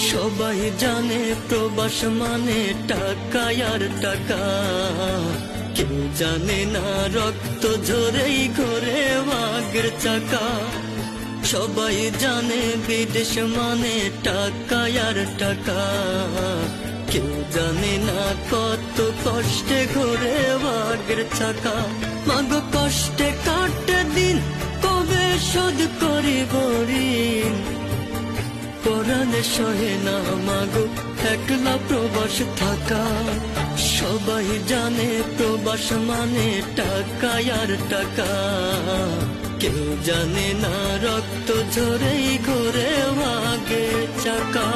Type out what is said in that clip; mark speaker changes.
Speaker 1: সবাই জানে প্রবাস মানে টাকা আর টাকা, কেউ জানে না রক্ত ঝরেই ঘোরে ভাগ্যের চাকা। সবাই জানে বিদেশ মানে টাকা আর টাকা, কেউ জানে না কত কষ্টে ঘোরে ভাগ্যের চাকা। মাগো কষ্টে কাটে দিন, কবে শোধ করিব ঋণ, পরাণে সহে না মাগো একলা প্রবাস থাকা। সবাই জানে প্রবাস মানে টাকা আর টাকা, কেউ জানে না রক্ত ঝরেই ঘোরে ভাগ্যের চাকা।